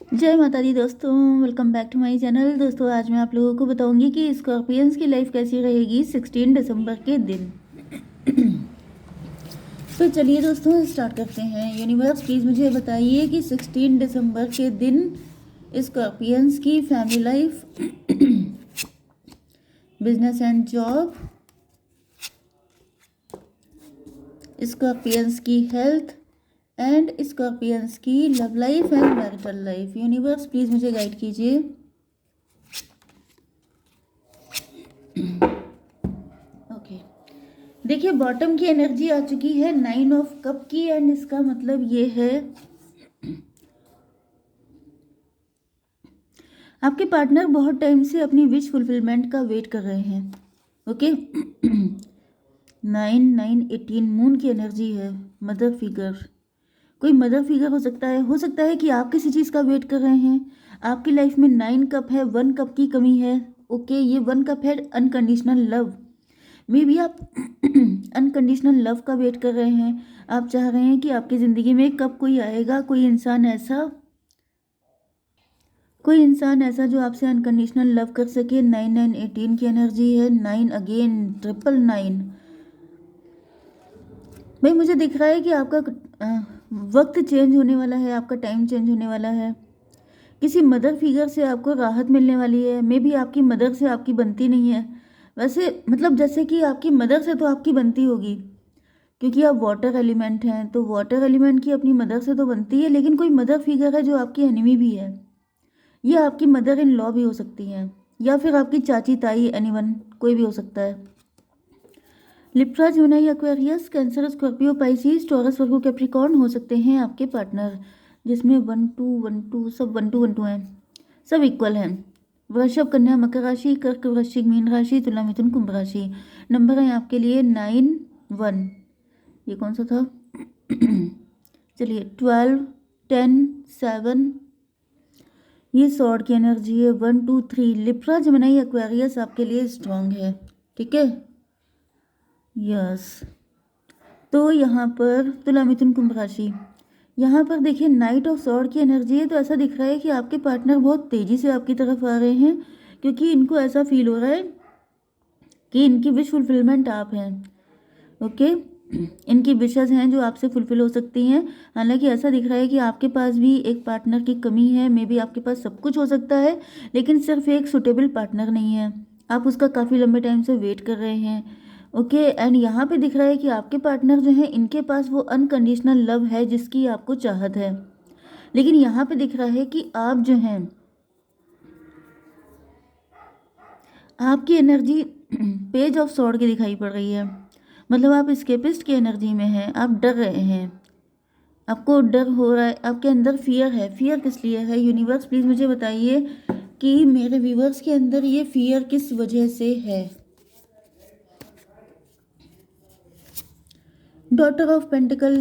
जय माता दी दोस्तों, welcome back to my channel. दोस्तों आज मैं आप लोगों को बताऊंगी कि स्कॉर्पियंस की लाइफ कैसी रहेगी 16 दिसंबर के दिन। तो चलिए दोस्तों स्टार्ट करते हैं। यूनिवर्स प्लीज़ मुझे बताइए कि 16 दिसंबर के दिन स्कॉर्पियंस की family life, business and job, Scorpions की हेल्थ एंड स्कॉर्पियंस की love life and marital life. Universe please मुझे गाइड कीजिए। ओके, देखिए बॉटम की एनर्जी आ चुकी है 9 ऑफ कप की, एंड इसका मतलब ये है आपके पार्टनर बहुत टाइम से अपनी विश फुलफिलमेंट का वेट कर रहे हैं। ओके, 9 9 18 मून की एनर्जी है। मदर फिगर, कोई मदर फिगर हो सकता है कि आप किसी चीज़ का वेट कर रहे हैं। आपकी लाइफ में 9 कप है, 1 कप की कमी है। ओके, ये 1 कप है अनकंडीशनल लव। मे बी आप अनकंडीशनल लव का वेट कर रहे हैं। आप चाह रहे हैं कि आपकी ज़िंदगी में कब कोई आएगा, कोई इंसान ऐसा जो आपसे अनकंडीशनल लव कर सके। 9 9 18 की एनर्जी है। 9 अगेन, 9 भाई मुझे दिख रहा है कि आपका वक्त चेंज होने वाला है, आपका टाइम चेंज होने वाला है। किसी मदर फिगर से आपको राहत मिलने वाली है। मे बी आपकी मदर से आपकी बनती नहीं है। वैसे मतलब जैसे कि आपकी मदर से तो आपकी बनती होगी, क्योंकि आप वाटर एलिमेंट हैं, तो वाटर एलिमेंट की अपनी मदर से तो बनती है। लेकिन कोई मदर फिगर है जो आपकी एनिमी भी है। ये आपकी मदर इन लॉ भी हो सकती हैं, या फिर आपकी चाची, ताई, एनीवन, कोई भी हो सकता है। लिप्रा, जुनाई, Aquarius, Cancer, Scorpio, Pisces, Taurus, Virgo, Capricorn हो सकते हैं आपके पार्टनर, जिसमें 1 2 1 2 सब 1 2 1 2 हैं, सब इक्वल हैं। वृषभ, कन्या, मकर राशि, कर्क, वृश्चिक, मीन राशि, तुला, मिथुन, कुंभ राशि। नंबर है आपके लिए 9 1। ये कौन सा था? चलिए 12 10 7। ये सॉर्ड की एनर्जी है 1 2 3। लिप्रा, जमनाई, एक्वेरियस आपके लिए स्ट्रांग है। ठीक है, यस। तो यहाँ पर तुला, मिथुन, कुंभ राशि, यहाँ पर देखिए नाइट ऑफ सॉर्ड की एनर्जी है। तो ऐसा दिख रहा है कि आपके पार्टनर बहुत तेज़ी से आपकी तरफ आ रहे हैं, क्योंकि इनको ऐसा फील हो रहा है कि इनकी विश फुलफिलमेंट आप हैं। ओके, इनकी विशेस हैं जो आपसे फुलफिल हो सकती हैं। हालांकि ऐसा दिख रहा है कि आपके पास भी एक पार्टनर की कमी है। मे बी आपके पास सब कुछ हो सकता है, लेकिन सिर्फ एक सुटेबल पार्टनर नहीं है। आप उसका काफ़ी लंबे टाइम से वेट कर रहे हैं। ओके, एंड यहाँ पे दिख रहा है कि आपके पार्टनर जो हैं इनके पास वो अनकंडीशनल लव है जिसकी आपको चाहत है। लेकिन यहाँ पे दिख रहा है कि आप जो हैं, आपकी एनर्जी पेज ऑफ सॉर्ड की दिखाई पड़ रही है। मतलब आप स्केपिस्ट की एनर्जी में हैं, आप डर रहे हैं, आपको डर हो रहा है, आपके अंदर फियर है। फियर किस लिए है? यूनिवर्स प्लीज़ मुझे बताइए कि मेरे व्यूवर्स के अंदर ये फियर किस वजह से है। Daughter of pentacle,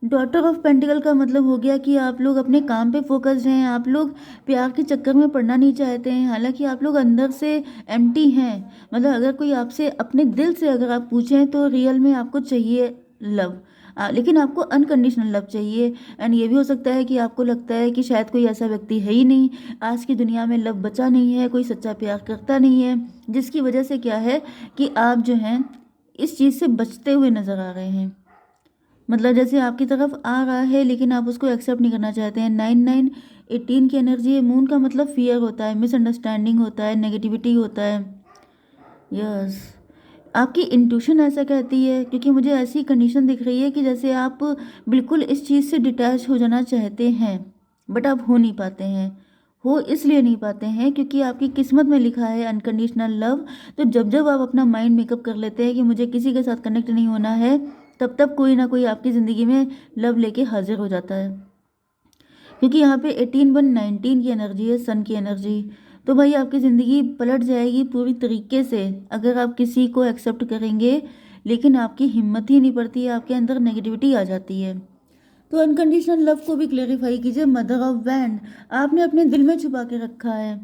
daughter of pentacle का मतलब हो गया कि आप लोग अपने काम पे फोकस्ड हैं। आप लोग प्यार के चक्कर में पड़ना नहीं चाहते हैं। हालांकि आप लोग अंदर से एम्प्टी हैं। मतलब अगर कोई आपसे अपने दिल से अगर आप पूछें तो रियल में आपको चाहिए लव, लेकिन आपको अनकंडीशनल लव चाहिए। एंड ये भी हो सकता है कि आपको लगता है कि शायद कोई ऐसा व्यक्ति है ही नहीं, आज की दुनिया में लव बचा नहीं है, कोई सच्चा प्यार करता नहीं है, जिसकी वजह से क्या है कि आप जो हैं इस चीज़ से बचते हुए नज़र आ रहे हैं। मतलब जैसे आपकी तरफ आ रहा है लेकिन आप उसको एक्सेप्ट नहीं करना चाहते हैं। 9 9 18 की एनर्जी है। मून का मतलब फियर होता है, मिसअंडरस्टैंडिंग होता है, नेगेटिविटी होता है। यस, आपकी इंट्यूशन ऐसा कहती है, क्योंकि मुझे ऐसी कंडीशन दिख रही है कि जैसे आप बिल्कुल इस चीज़ से डिटैच हो जाना चाहते हैं, बट आप हो नहीं पाते हैं। हो इसलिए नहीं पाते हैं क्योंकि आपकी किस्मत में लिखा है अनकंडीशनल लव। तो जब जब आप अपना माइंड मेकअप कर लेते हैं कि मुझे किसी के साथ कनेक्ट नहीं होना है, तब तब कोई ना कोई आपकी ज़िंदगी में लव लेके हाजिर हो जाता है। क्योंकि यहाँ पे 18 1 19 की एनर्जी है, सन की एनर्जी। तो भाई आपकी ज़िंदगी पलट जाएगी पूरी तरीके से अगर आप किसी को एक्सेप्ट करेंगे, लेकिन आपकी हिम्मत ही नहीं पड़ती है, आपके अंदर नेगेटिविटी आ जाती है। तो अनकंडीशनल लव को भी क्लेरिफाई कीजिए। मदर ऑफ वैंड, आपने अपने दिल में छुपा के रखा है,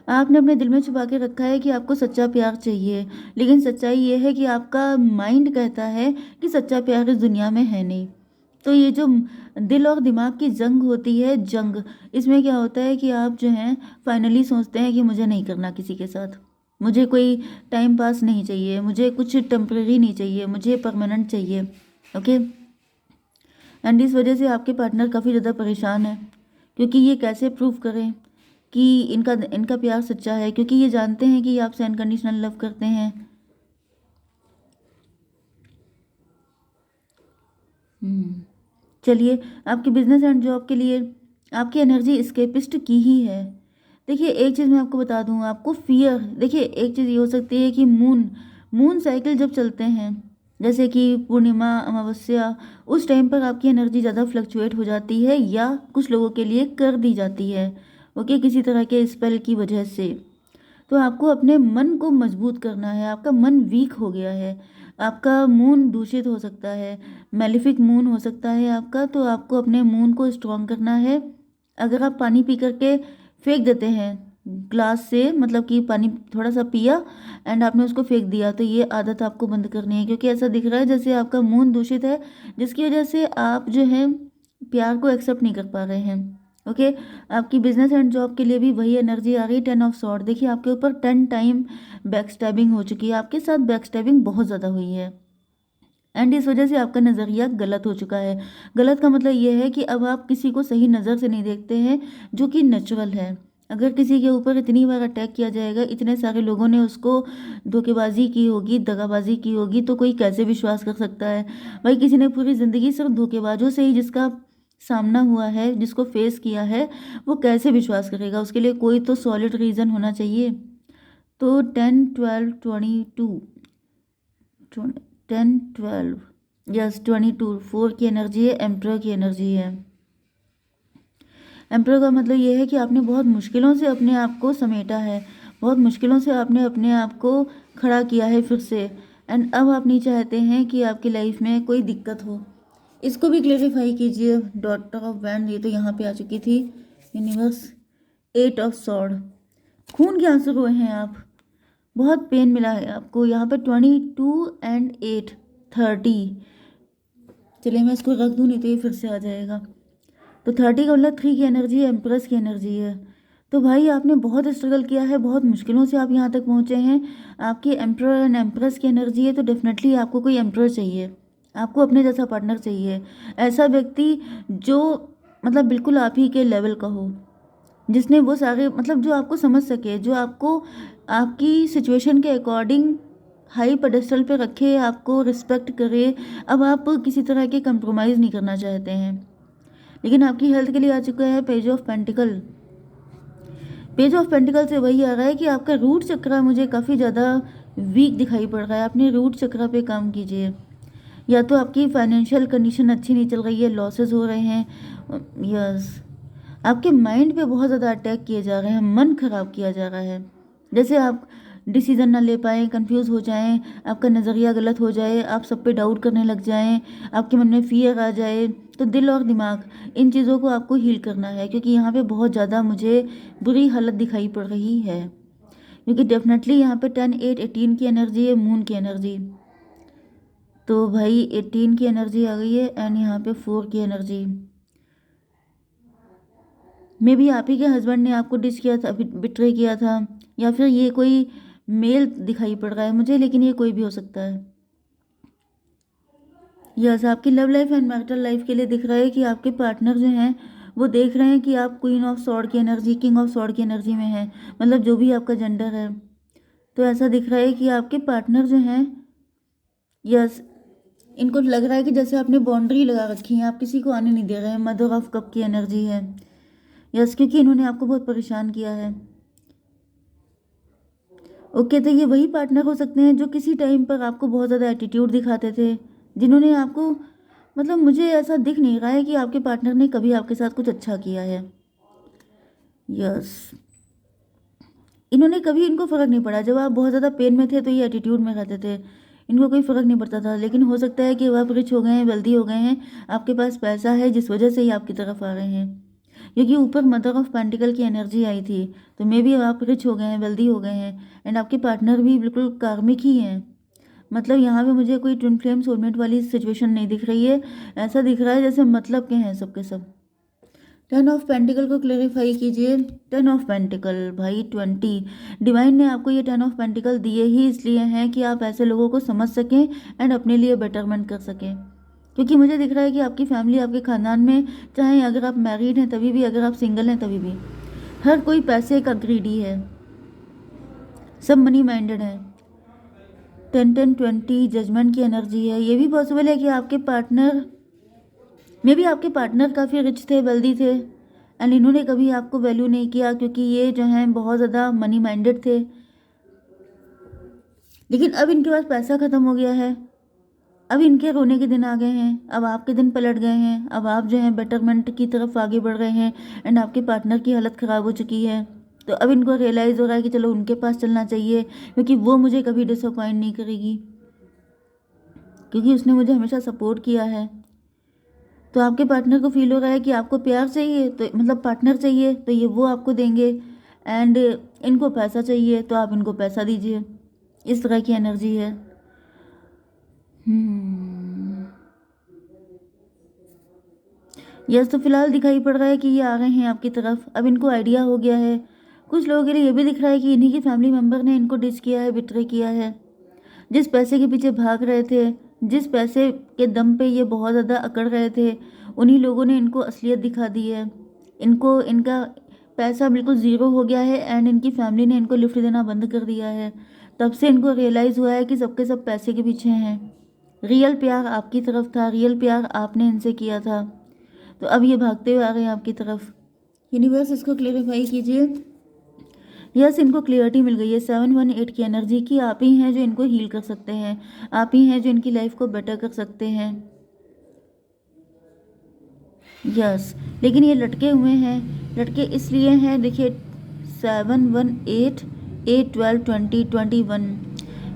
आपने अपने दिल में छुपा के रखा है कि आपको सच्चा प्यार चाहिए। लेकिन सच्चाई ये है कि आपका माइंड कहता है कि सच्चा प्यार इस दुनिया में है नहीं। तो ये जो दिल और दिमाग की जंग होती है, जंग, इसमें क्या होता है कि आप जो हैं फाइनली सोचते हैं कि मुझे नहीं करना किसी के साथ, मुझे कोई टाइम पास नहीं चाहिए, मुझे कुछ टेम्परेरी नहीं चाहिए, मुझे परमानेंट चाहिए। ओके। एंड इस वजह से आपके पार्टनर काफ़ी ज़्यादा परेशान है, क्योंकि ये कैसे प्रूव करें कि इनका इनका प्यार सच्चा है, क्योंकि ये जानते हैं कि ये आपसे अनकंडीशनल लव करते हैं। चलिए, आपके बिजनेस एंड जॉब के लिए आपकी एनर्जी एस्केपिस्ट की ही है। देखिए, एक चीज़ मैं आपको बता दूं, आपको फियर, देखिए एक चीज़ ये हो सकती है कि मून मून साइकिल जब चलते हैं, जैसे कि पूर्णिमा, अमावस्या, उस टाइम पर आपकी एनर्जी ज़्यादा फ्लक्चुएट हो जाती है, या कुछ लोगों के लिए कर दी जाती है। ओके, किसी तरह के स्पेल की वजह से। तो आपको अपने मन को मजबूत करना है, आपका मन वीक हो गया है, आपका मून दूषित हो सकता है, मेलिफिक मून हो सकता है आपका, तो आपको अपने मून को स्ट्रॉन्ग करना है। अगर आप पानी पी करके फेंक देते हैं ग्लास से, मतलब कि पानी थोड़ा सा पिया एंड आपने उसको फेंक दिया, तो ये आदत आपको बंद करनी है, क्योंकि ऐसा दिख रहा है जैसे आपका मून दूषित है, जिसकी वजह से आप जो है प्यार को एक्सेप्ट नहीं कर पा रहे हैं। ओके। आपकी बिजनेस एंड जॉब के लिए भी वही एनर्जी आ रही है, 10 ऑफ सॉर्ड। देखिए, आपके ऊपर 10 टाइम बैक स्टैबिंग हो चुकी है, आपके साथ बैक स्टैबिंग बहुत ज़्यादा हुई है, एंड इस वजह से आपका नज़रिया गलत हो चुका है। गलत का मतलब ये है कि अब आप किसी को सही नज़र से नहीं देखते हैं, जो कि नेचुरल है। अगर किसी के ऊपर इतनी बार अटैक किया जाएगा, इतने सारे लोगों ने उसको धोखेबाजी की होगी, दगाबाजी की होगी, तो कोई कैसे विश्वास कर सकता है? भाई, किसी ने पूरी ज़िंदगी सिर्फ धोखेबाजों से ही जिसका सामना हुआ है, जिसको फेस किया है, वो कैसे विश्वास करेगा? उसके लिए कोई तो सॉलिड रीज़न होना चाहिए। तो 10, 12, 22, 10, 12, यस, 22, 4 की एनर्जी है, एम्प्रर की एनर्जी है। एम्प्रर का मतलब ये है कि आपने बहुत मुश्किलों से अपने आप को समेटा है, बहुत मुश्किलों से आपने अपने आप को खड़ा किया है फिर से, एंड अब आप नहीं चाहते हैं कि आपकी लाइफ में कोई दिक्कत हो। इसको भी क्लेरिफाई कीजिए। डॉटर ऑफ वैंड, ये तो यहाँ पे आ चुकी थी। यूनिवर्स, 8 ऑफ सॉर्ड, खून के आंसू रोए हैं आप, बहुत पेन मिला है आपको यहाँ पे। 22 एंड 8, 30। चलिए, मैं इसको रख दूँ, नहीं तो ये फिर से आ जाएगा। तो 30 का मतलब 3 की एनर्जी है, एम्प्रेस की एनर्जी है। तो भाई, आपने बहुत स्ट्रगल किया है, बहुत मुश्किलों से आप यहाँ तक पहुँचे हैं। आपकी एम्प्रर एंड एम्प्रेस की एनर्जी है, तो डेफिनेटली आपको कोई एम्प्रर चाहिए, आपको अपने जैसा पार्टनर चाहिए, ऐसा व्यक्ति जो मतलब बिल्कुल आप ही के लेवल का हो, जिसने वो सारे मतलब जो आपको समझ सके, जो आपको आपकी सिचुएशन के अकॉर्डिंग हाई पेडेस्टल पे रखे, आपको रिस्पेक्ट करे। अब आप किसी तरह के कंप्रोमाइज़ नहीं करना चाहते हैं। लेकिन आपकी हेल्थ के लिए आ चुका है page of pentacle. Page of pentacle से वही आ रहा है कि आपका रूट चक्र मुझे काफ़ी ज़्यादा वीक दिखाई पड़ रहा है। अपने रूट चक्र पे काम कीजिए। या तो आपकी फाइनेंशियल कंडीशन अच्छी नहीं चल रही है, लॉसेस हो रहे हैं, यस, आपके माइंड पे बहुत ज़्यादा अटैक किए जा रहे हैं, मन खराब किया जा रहा है, जैसे आप डिसीज़न ना ले पाएँ, कंफ्यूज हो जाएं, आपका नज़रिया गलत हो जाए, आप सब पे डाउट करने लग जाएं, आपके मन में फियर आ जाए। तो दिल और दिमाग, इन चीज़ों को आपको हील करना है, क्योंकि यहाँ पे बहुत ज़्यादा मुझे बुरी हालत दिखाई पड़ रही है। क्योंकि डेफिनेटली यहाँ पे 10, 8, 18 की एनर्जी है, मून की एनर्जी। तो भाई 18 की एनर्जी आ गई है, एंड यहाँ पे 4 की एनर्जी। मे बी आप ही के हस्बैंड ने आपको डिस किया था, बिट्रे किया था, या फिर ये कोई मेल दिखाई पड़ रहा है मुझे, लेकिन ये कोई भी हो सकता है। यस, आपकी love life and marital life के लिए दिख रहा है कि आपके पार्टनर जो हैं वो देख रहे हैं कि आप क्वीन ऑफ सॉर्ड की एनर्जी, किंग ऑफ सॉर्ड की एनर्जी में हैं, मतलब जो भी आपका जेंडर है। तो ऐसा दिख रहा है कि आपके पार्टनर जो हैं, यस, इनको लग रहा है कि जैसे आपने बाउंड्री लगा रखी है, आप किसी को आने नहीं दे रहे हैं। मदर ऑफ कप की एनर्जी है, यस, क्योंकि इन्होंने आपको बहुत परेशान किया है। ओके, तो ये वही पार्टनर हो सकते हैं जो किसी टाइम पर आपको बहुत ज़्यादा एटीट्यूड दिखाते थे, जिन्होंने आपको मतलब मुझे ऐसा दिख नहीं रहा है कि आपके पार्टनर ने कभी आपके साथ कुछ अच्छा किया है। यस, इन्होंने कभी, इनको फ़र्क नहीं पड़ा, जब आप बहुत ज़्यादा पेन में थे तो ये एटीट्यूड में रहते थे, इनको कोई फ़र्क नहीं पड़ता था। लेकिन हो सकता है कि अब आप रिच हो गए हैं, वेल्दी हो गए हैं, आपके पास पैसा है, जिस वजह से ही आपकी तरफ आ रहे हैं, क्योंकि ऊपर मदर ऑफ पेंटिकल की एनर्जी आई थी। तो मे बी अब आप रिच हो गए हैं, वेल्दी हो गए हैं, एंड आपके पार्टनर भी बिल्कुल कार्मिक ही हैं, मतलब यहाँ पे मुझे कोई ट्विन फ्लेम सोलमेट वाली सिचुएशन नहीं दिख रही है। ऐसा दिख रहा है जैसे मतलब के हैं सब के सब। 10 ऑफ पेंटिकल को क्लेरिफाई कीजिए। 10 ऑफ पेंटिकल भाई 20। डिवाइन ने आपको ये 10 ऑफ पेंटिकल दिए ही इसलिए हैं कि आप ऐसे लोगों को समझ सकें एंड अपने लिए बेटरमेंट कर सकें। क्योंकि मुझे दिख रहा है कि आपकी फैमिली, आपके ख़ानदान में, चाहे अगर आप मैरिड हैं तभी भी, अगर आप सिंगल हैं तभी भी, हर कोई पैसे का ग्रीडी है, सब मनी माइंडेड है। 10-10-20 जजमेंट की एनर्जी है। ये भी पॉसिबल है कि आपके पार्टनर मे भी आपके पार्टनर काफ़ी रिच थे, वेल्दी थे, एंड इन्होंने कभी आपको वैल्यू नहीं किया क्योंकि ये जो हैं बहुत ज़्यादा मनी माइंडेड थे। लेकिन अब इनके पास पैसा ख़त्म हो गया है, अब इनके रोने के दिन आ गए हैं, अब आपके दिन पलट गए हैं, अब आप जो हैं बेटरमेंट की तरफ आगे बढ़ रहे हैं एंड आपके पार्टनर की हालत ख़राब हो चुकी है। तो अब इनको रियलाइज़ हो रहा है कि चलो उनके पास चलना चाहिए क्योंकि वो मुझे कभी डिसअपॉइंट नहीं करेगी, क्योंकि उसने मुझे हमेशा सपोर्ट किया है। तो आपके पार्टनर को फील हो रहा है कि आपको प्यार चाहिए, तो मतलब पार्टनर चाहिए तो ये वो आपको देंगे, एंड इनको पैसा चाहिए तो आप इनको पैसा दीजिए। इस तरह की एनर्जी है। यस, तो फिलहाल दिखाई पड़ रहा है कि ये आ रहे हैं आपकी तरफ। अब इनको आइडिया हो गया है। कुछ लोगों के लिए ये भी दिख रहा है कि इन्हीं के फैमिली मेम्बर ने इनको डिच किया है, बिट्रे किया है। जिस पैसे के पीछे भाग रहे थे, जिस पैसे के दम पे ये बहुत ज़्यादा अकड़ रहे थे, उन्हीं लोगों ने इनको असलियत दिखा दी है। इनको इनका पैसा बिल्कुल ज़ीरो हो गया है एंड इनकी फैमिली ने इनको लिफ्ट देना बंद कर दिया है। तब से इनको रियलाइज़ हुआ है कि सबके सब पैसे के पीछे हैं। रियल प्यार आपकी तरफ था, रियल प्यार आपने इनसे किया था। तो अब ये भागते हुए आ रहे हैं आपकी तरफ। यूनिवर्स इसको क्लेरिफाई कीजिए। यस, इनको क्लियरिटी मिल गई है 718 की एनर्जी की। आप ही हैं जो इनको हील कर सकते हैं, आप ही हैं जो इनकी लाइफ को बेटर कर सकते हैं। यस, लेकिन ये लटके हुए हैं। लटके इसलिए हैं, देखिए 718 8 12 20 21।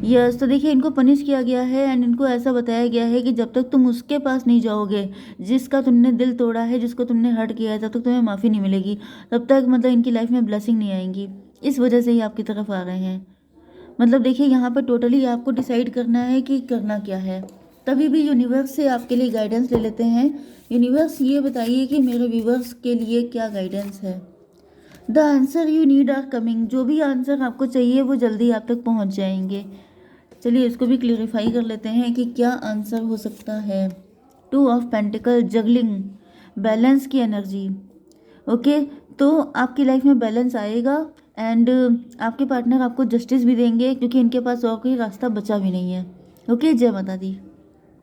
यस, तो देखिए इनको पनिश किया गया है एंड इनको ऐसा बताया गया है कि जब तक तुम उसके पास नहीं जाओगे जिसका तुमने दिल तोड़ा है, जिसको तुमने हर्ट किया है, तब तक तुम्हें माफ़ी नहीं मिलेगी, तब तक मतलब इनकी लाइफ में ब्लेसिंग नहीं आएंगी। इस वजह से ही आपकी तरफ आ रहे हैं। मतलब देखिए यहाँ पर टोटली आपको डिसाइड करना है कि करना क्या है। तभी भी यूनिवर्स से आपके लिए गाइडेंस ले लेते हैं। यूनिवर्स ये बताइए कि मेरे व्यूवर्स के लिए क्या गाइडेंस है। The answer you need are coming. जो भी आंसर आपको चाहिए वो जल्दी आप तक पहुँच जाएंगे। चलिए इसको भी क्लियरिफाई कर लेते हैं कि क्या आंसर हो सकता है। 2 ऑफ पेंटिकल, जगलिंग, बैलेंस की एनर्जी। ओके, तो आपकी लाइफ में बैलेंस आएगा एंड आपके पार्टनर आपको जस्टिस भी देंगे क्योंकि इनके पास और कोई रास्ता बचा भी नहीं है। ओके, जय माता दी।